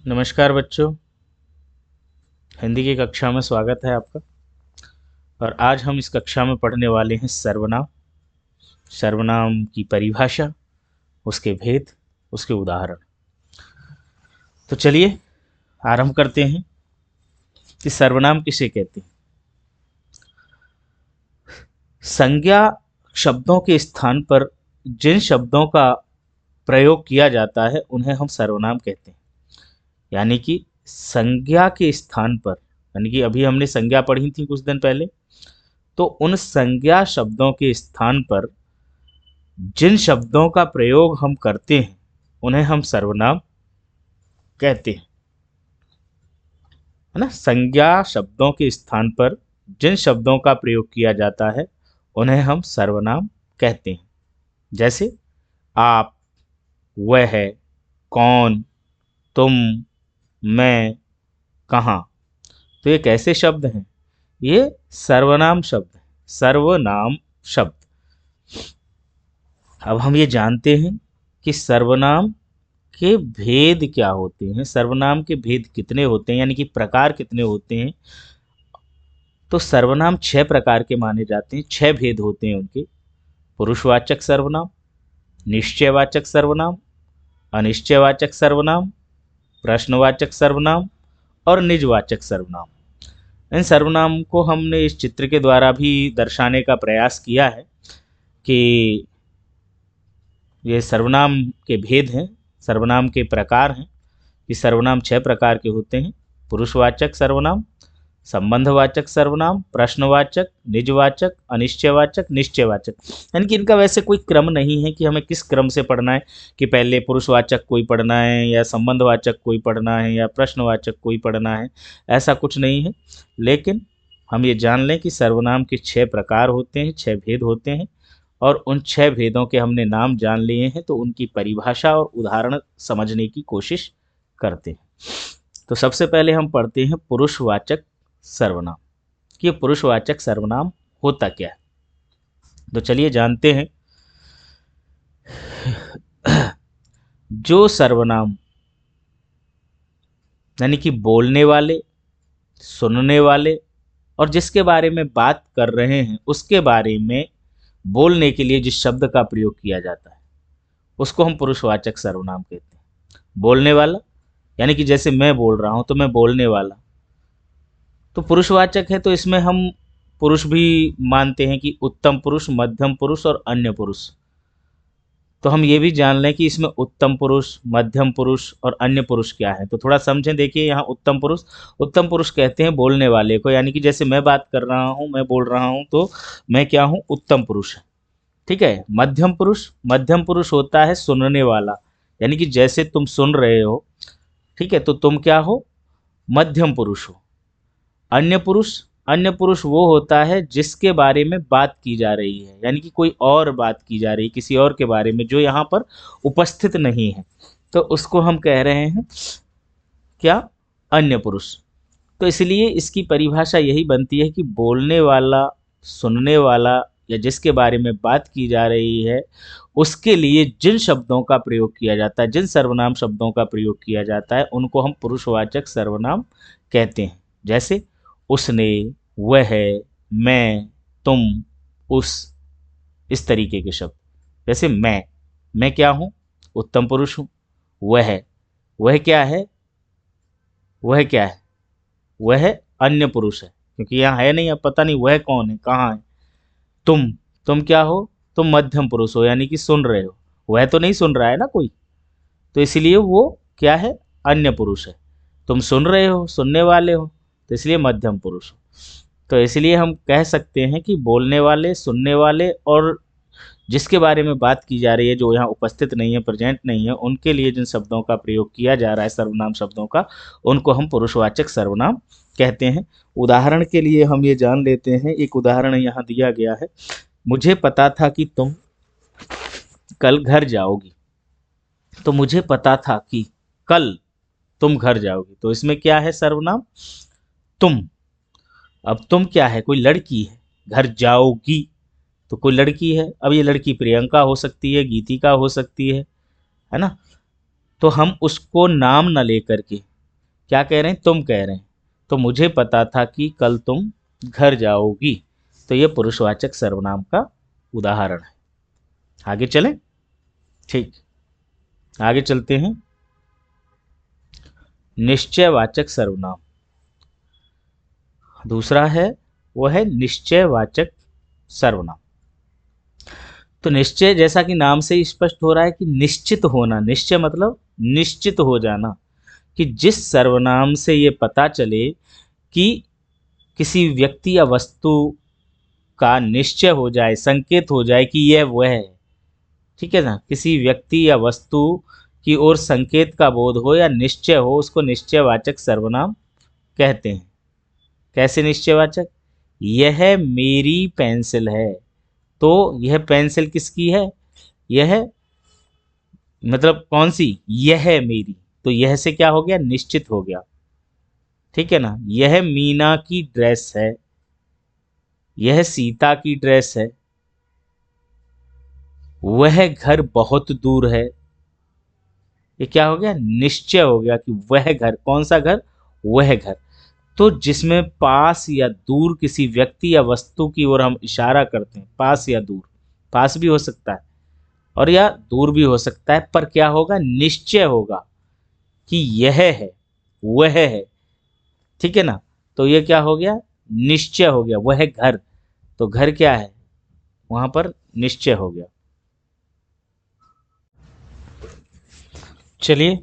नमस्कार बच्चों। हिंदी की कक्षा में स्वागत है आपका। और आज हम इस कक्षा में पढ़ने वाले हैं सर्वनाम। सर्वनाम की परिभाषा, उसके भेद, उसके उदाहरण। तो चलिए आरंभ करते हैं कि सर्वनाम किसे कहते हैं। संज्ञा शब्दों के स्थान पर जिन शब्दों का प्रयोग किया जाता है उन्हें हम सर्वनाम कहते हैं। यानी कि संज्ञा के स्थान पर, यानी कि अभी हमने संज्ञा पढ़ी थी कुछ दिन पहले, तो उन संज्ञा शब्दों के स्थान पर जिन शब्दों का प्रयोग हम करते हैं उन्हें हम सर्वनाम कहते हैं, है ना। संज्ञा शब्दों के स्थान पर जिन शब्दों का प्रयोग किया जाता है उन्हें हम सर्वनाम कहते हैं। जैसे आप, वह, कौन, तुम, मैं, कहाँ। तो ये कैसे शब्द हैं? ये सर्वनाम शब्द हैं। सर्वनाम शब्द। अब हम ये जानते हैं कि सर्वनाम के भेद क्या होते हैं, सर्वनाम के भेद कितने होते हैं, यानी कि प्रकार कितने होते हैं। तो सर्वनाम 6 प्रकार के माने जाते हैं, 6 भेद होते हैं उनके। पुरुषवाचक सर्वनाम, निश्चयवाचक सर्वनाम, अनिश्चयवाचक सर्वनाम, प्रश्नवाचक सर्वनाम और निजवाचक सर्वनाम। इन सर्वनाम को हमने इस चित्र के द्वारा भी दर्शाने का प्रयास किया है कि ये सर्वनाम के भेद हैं, सर्वनाम के प्रकार हैं। ये सर्वनाम 6 प्रकार के होते हैं। पुरुषवाचक सर्वनाम, संबंधवाचक सर्वनाम, प्रश्नवाचक, निजवाचक, अनिश्चयवाचक, निश्चयवाचक। यानी कि इनका वैसे कोई क्रम नहीं है कि हमें किस क्रम से पढ़ना है, कि पहले पुरुषवाचक कोई पढ़ना है या संबंधवाचक कोई पढ़ना है या प्रश्नवाचक कोई पढ़ना है। ऐसा कुछ नहीं है। लेकिन हम ये जान लें कि सर्वनाम के 6 प्रकार होते हैं, 6 भेद होते हैं। और उन 6 भेदों के हमने नाम जान लिए हैं, तो उनकी परिभाषा और उदाहरण समझने की कोशिश करते हैं। तो सबसे पहले हम पढ़ते हैं पुरुषवाचक सर्वनाम, कि ये पुरुषवाचक सर्वनाम होता क्या है। तो चलिए जानते हैं। जो सर्वनाम, यानी कि बोलने वाले, सुनने वाले और जिसके बारे में बात कर रहे हैं उसके बारे में बोलने के लिए जिस शब्द का प्रयोग किया जाता है उसको हम पुरुषवाचक सर्वनाम कहते हैं। बोलने वाला, यानी कि जैसे मैं बोल रहा हूं तो मैं बोलने वाला, तो पुरुषवाचक है। तो इसमें हम पुरुष भी मानते हैं कि उत्तम पुरुष, मध्यम पुरुष और अन्य पुरुष। तो हम ये भी जान लें कि इसमें उत्तम पुरुष, मध्यम पुरुष और अन्य पुरुष क्या है। तो थोड़ा समझें। देखिए यहाँ उत्तम पुरुष, उत्तम पुरुष कहते हैं बोलने वाले को, यानी कि जैसे मैं बात कर रहा हूँ, मैं बोल रहा हूँ, तो मैं क्या हूँ? उत्तम पुरुष। ठीक है। मध्यम पुरुष, मध्यम पुरुष होता है सुनने वाला, यानी कि जैसे तुम सुन रहे हो, ठीक है, तो तुम क्या हो? मध्यम पुरुष हो। अन्य पुरुष, अन्य पुरुष वो होता है जिसके बारे में बात की जा रही है, यानी कि कोई और बात की जा रही है किसी और के बारे में जो यहाँ पर उपस्थित नहीं है, तो उसको हम कह रहे हैं क्या? अन्य पुरुष। तो इसलिए इसकी परिभाषा यही बनती है कि बोलने वाला, सुनने वाला या जिसके बारे में बात की जा रही है उसके लिए जिन शब्दों का प्रयोग किया जाता है, जिन सर्वनाम शब्दों का प्रयोग किया जाता है, उनको हम पुरुषवाचक सर्वनाम कहते हैं। जैसे उसने, वह, मैं, तुम, उस, इस तरीके के शब्द। जैसे मैं क्या हूँ? उत्तम पुरुष हूँ। वह क्या है? वह क्या है? वह अन्य पुरुष है, क्योंकि यहाँ है नहीं, अब पता नहीं वह कौन है, कहाँ है। तुम, तुम क्या हो? तुम मध्यम पुरुष हो, यानी कि सुन रहे हो। वह तो नहीं सुन रहा है ना कोई, तो इसलिए वो क्या है? अन्य पुरुष है। तुम सुन रहे हो, सुनने वाले हो, तो इसलिए मध्यम पुरुष हो। तो इसलिए हम कह सकते हैं कि बोलने वाले, सुनने वाले और जिसके बारे में बात की जा रही है, जो यहाँ उपस्थित नहीं है, प्रेजेंट नहीं है, उनके लिए जिन शब्दों का प्रयोग किया जा रहा है, सर्वनाम शब्दों का, उनको हम पुरुषवाचक सर्वनाम कहते हैं। उदाहरण के लिए हम ये जान लेते हैं, एक उदाहरण यहाँ दिया गया है। मुझे पता था कि तुम कल घर जाओगी। तो मुझे पता था कि कल तुम घर जाओगी, तो इसमें क्या है? सर्वनाम तुम। अब तुम क्या है? कोई लड़की है। घर जाओगी तो कोई लड़की है। अब ये लड़की प्रियंका हो सकती है, गीतिका हो सकती है ना। तो हम उसको नाम न लेकर के, क्या कह रहे हैं? तुम कह रहे हैं। तो मुझे पता था कि कल तुम घर जाओगी। तो ये पुरुषवाचक सर्वनाम का उदाहरण है। आगे चलें? ठीक, आगे चलते हैं। निश्चयवाचक सर्वनाम दूसरा है, वो है निश्चयवाचक सर्वनाम। तो निश्चय, जैसा कि नाम से ही स्पष्ट हो रहा है कि निश्चित होना। निश्चय मतलब निश्चित हो जाना, कि जिस सर्वनाम से ये पता चले कि किसी व्यक्ति या वस्तु का निश्चय हो जाए, संकेत हो जाए कि यह वह है। ठीक है ना? किसी व्यक्ति या वस्तु की ओर संकेत का बोध हो या निश्चय हो, उसको निश्चयवाचक सर्वनाम कहते हैं। कैसे निश्चयवाचक? यह मेरी पेंसिल है। तो यह पेंसिल किसकी है? यह मतलब कौन सी? यह मेरी। तो यह से क्या हो गया? निश्चित हो गया। ठीक है ना? यह मीना की ड्रेस है। यह सीता की ड्रेस है। वह घर बहुत दूर है। ये क्या हो गया? निश्चय हो गया कि वह घर, कौन सा घर? वह घर। तो जिसमें पास या दूर किसी व्यक्ति या वस्तु की ओर हम इशारा करते हैं, पास या दूर, पास भी हो सकता है और या दूर भी हो सकता है, पर क्या होगा? निश्चय होगा कि यह है, वह है। ठीक है ना? तो ये क्या हो गया? निश्चय हो गया। वह घर, तो घर क्या है? वहां पर निश्चय हो गया। चलिए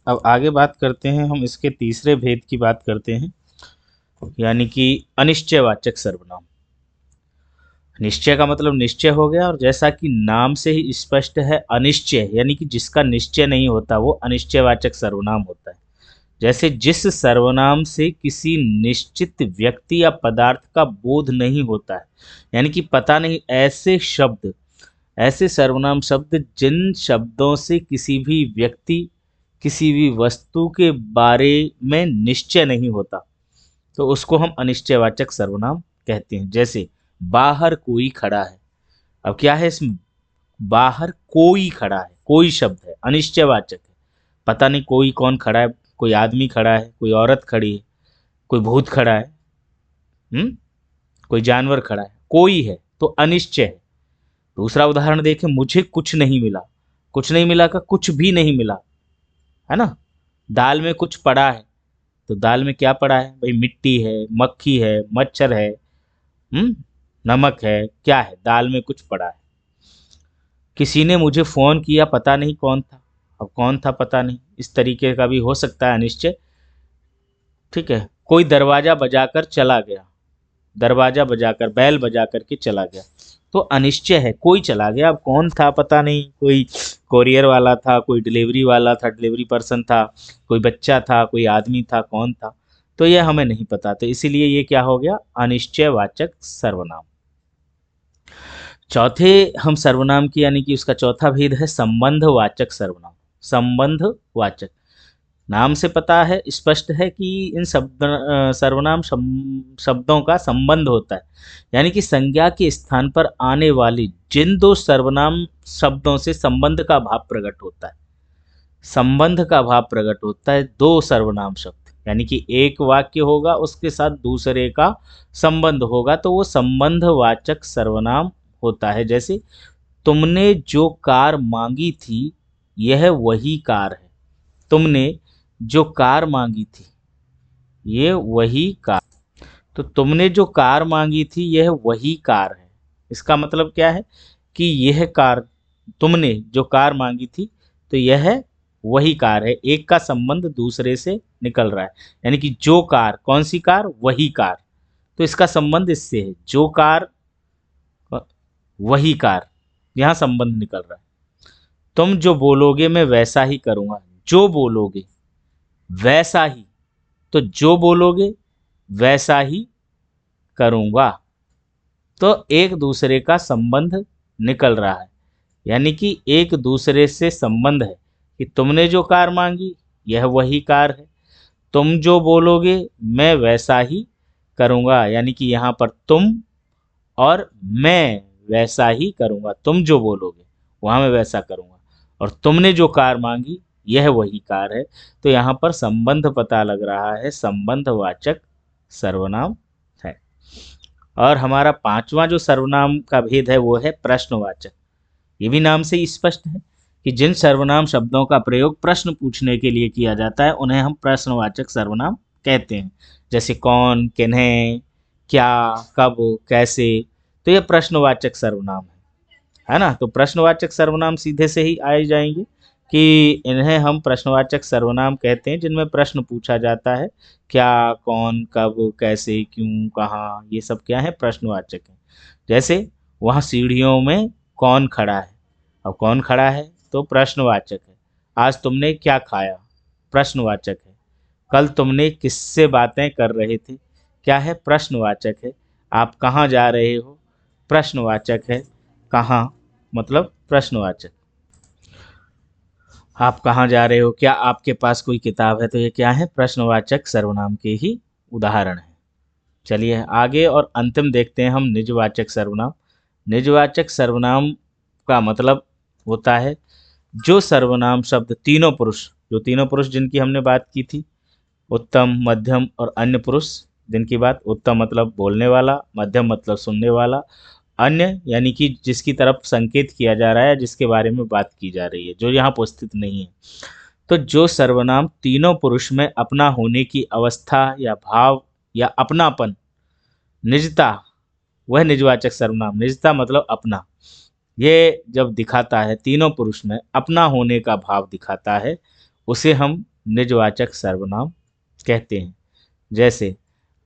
अब आगे बात करते हैं, हम इसके तीसरे भेद की बात करते हैं, यानी कि अनिश्चयवाचक सर्वनाम। निश्चय का मतलब निश्चय हो गया, और जैसा कि नाम से ही स्पष्ट है, अनिश्चय यानी कि जिसका निश्चय नहीं होता, वो अनिश्चयवाचक सर्वनाम होता है। जैसे जिस सर्वनाम से किसी निश्चित व्यक्ति या पदार्थ का बोध नहीं होता है, यानी कि पता नहीं, ऐसे शब्द, ऐसे सर्वनाम शब्द जिन शब्दों से किसी भी व्यक्ति, किसी भी वस्तु के बारे में निश्चय नहीं होता, तो उसको हम अनिश्चयवाचक सर्वनाम कहते हैं। जैसे बाहर कोई खड़ा है। अब क्या है इसमें? बाहर कोई खड़ा है, कोई शब्द है, अनिश्चयवाचक है। पता नहीं कोई कौन खड़ा है, कोई आदमी खड़ा है, कोई औरत खड़ी है, कोई भूत खड़ा है, कोई जानवर खड़ा है, कोई है, तो अनिश्चय है। दूसरा उदाहरण देखें, मुझे कुछ नहीं मिला। कुछ नहीं मिला का कुछ भी नहीं मिला, है ना? दाल में कुछ पड़ा है, तो दाल में क्या पड़ा है भाई? मिट्टी है, मक्खी है, मच्छर है, नमक है, क्या है? दाल में कुछ पड़ा है। किसी ने मुझे फोन किया, पता नहीं कौन था। अब कौन था पता नहीं, इस तरीके का भी हो सकता है अनिश्चय। ठीक है। कोई दरवाजा बजाकर चला गया, दरवाजा बजाकर, बैल बजा करके चला गया, तो अनिश्चय है, कोई चला गया। अब कौन था पता नहीं, कोई कोरियर वाला था, कोई डिलीवरी वाला था, डिलीवरी पर्सन था, कोई बच्चा था, कोई आदमी था, कौन था, तो यह हमें नहीं पता। तो इसीलिए ये क्या हो गया? अनिश्चयवाचक सर्वनाम। चौथे हम सर्वनाम की, यानी कि उसका चौथा भेद है संबंधवाचक सर्वनाम। संबंधवाचक, नाम से पता है, स्पष्ट है कि इन सर्वनाम शब्दों का संबंध होता है, यानी कि संज्ञा के स्थान पर आने वाली जिन दो सर्वनाम शब्दों से संबंध का भाव प्रकट होता है, संबंध का भाव प्रकट होता है दो सर्वनाम शब्द, यानी कि एक वाक्य होगा, उसके साथ दूसरे का संबंध होगा, तो वो संबंधवाचक सर्वनाम होता है। जैसे तुमने जो कार मांगी थी, यह वही कार है। तुमने जो कार मांगी थी, ये वही कार। तो तुमने जो कार मांगी थी, यह वही कार है। इसका मतलब क्या है? कि यह कार, तुमने जो कार मांगी थी, तो यह वही कार है। एक का संबंध दूसरे से निकल रहा है, यानी कि जो कार, कौन सी कार? वही कार। तो इसका संबंध इससे है, जो कार वही कार, यहां संबंध निकल रहा है। तुम जो बोलोगे मैं वैसा ही करूंगा। जो बोलोगे वैसा ही, तो जो बोलोगे वैसा ही करूंगा, तो एक दूसरे का संबंध निकल रहा है, यानी कि एक दूसरे से संबंध है कि तुमने जो कार मांगी, यह वही कार है। तुम जो बोलोगे मैं वैसा ही करूंगा, यानी कि यहाँ पर तुम और मैं वैसा ही करूंगा। तुम जो बोलोगे वहां मैं वैसा करूंगा, और तुमने जो कार मांगी, यह वही कार है। तो यहाँ पर संबंध पता लग रहा है, संबंधवाचक सर्वनाम है। और हमारा पांचवा जो सर्वनाम का भेद है वो है प्रश्नवाचक। ये भी नाम से ही स्पष्ट है कि जिन सर्वनाम शब्दों का प्रयोग प्रश्न पूछने के लिए किया जाता है उन्हें हम प्रश्नवाचक सर्वनाम कहते हैं। जैसे कौन, किन्हें, क्या, कब, कैसे, तो ये प्रश्नवाचक सर्वनाम है ना। तो प्रश्नवाचक सर्वनाम सीधे से ही आए जाएंगे कि इन्हें हम प्रश्नवाचक सर्वनाम कहते हैं जिनमें प्रश्न पूछा जाता है। क्या, कौन, कब, कैसे, क्यों, कहाँ, ये सब क्या है, प्रश्नवाचक है। जैसे वहाँ सीढ़ियों में कौन खड़ा है, अब कौन खड़ा है तो प्रश्नवाचक है। आज तुमने क्या खाया, प्रश्नवाचक है। कल तुमने किससे बातें कर रहे थे, क्या है, प्रश्नवाचक है। आप कहाँ जा रहे हो, प्रश्नवाचक है। कहाँ मतलब प्रश्नवाचक। आप कहाँ जा रहे हो, क्या आपके पास कोई किताब है, तो ये क्या है, प्रश्नवाचक सर्वनाम के ही उदाहरण है। चलिए आगे और अंतिम देखते हैं हम निजवाचक सर्वनाम। निजवाचक सर्वनाम का मतलब होता है जो सर्वनाम शब्द तीनों पुरुष, जो तीनों पुरुष जिनकी हमने बात की थी, उत्तम, मध्यम और अन्य पुरुष, जिनकी बात, उत्तम मतलब बोलने वाला, मध्यम मतलब सुनने वाला, अन्य यानी कि जिसकी तरफ संकेत किया जा रहा है, जिसके बारे में बात की जा रही है, जो यहाँ उपस्थित नहीं है। तो जो सर्वनाम तीनों पुरुष में अपना होने की अवस्था या भाव या अपनापन, निजता, वह निजवाचक सर्वनाम, निजता मतलब अपना, ये जब दिखाता है, तीनों पुरुष में अपना होने का भाव दिखाता है, उसे हम निजवाचक सर्वनाम कहते हैं। जैसे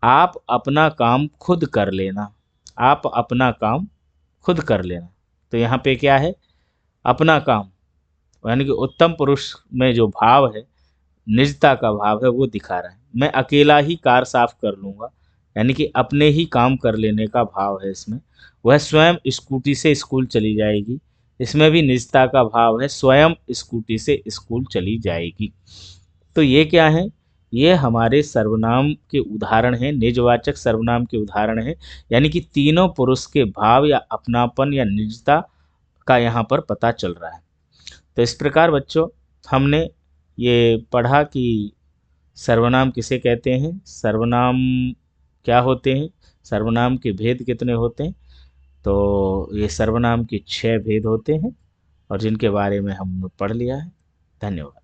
आप अपना काम खुद कर लेना, आप अपना काम खुद कर लेना, तो यहाँ पे क्या है, अपना काम, यानी कि उत्तम पुरुष में जो भाव है, निजता का भाव है, वो दिखा रहा है। मैं अकेला ही कार साफ कर लूँगा, यानी कि अपने ही काम कर लेने का भाव है इसमें। वह स्वयं स्कूटी से स्कूल चली जाएगी, इसमें भी निजता का भाव है, स्वयं स्कूटी से स्कूल चली जाएगी। तो ये क्या है, ये हमारे सर्वनाम के उदाहरण हैं, निजवाचक सर्वनाम के उदाहरण हैं, यानी कि तीनों पुरुष के भाव या अपनापन या निजता का यहाँ पर पता चल रहा है। तो इस प्रकार बच्चों हमने ये पढ़ा कि सर्वनाम किसे कहते हैं, सर्वनाम क्या होते हैं, सर्वनाम के भेद कितने होते हैं। तो ये सर्वनाम के 6 भेद होते हैं और जिनके बारे में हमने पढ़ लिया है। धन्यवाद।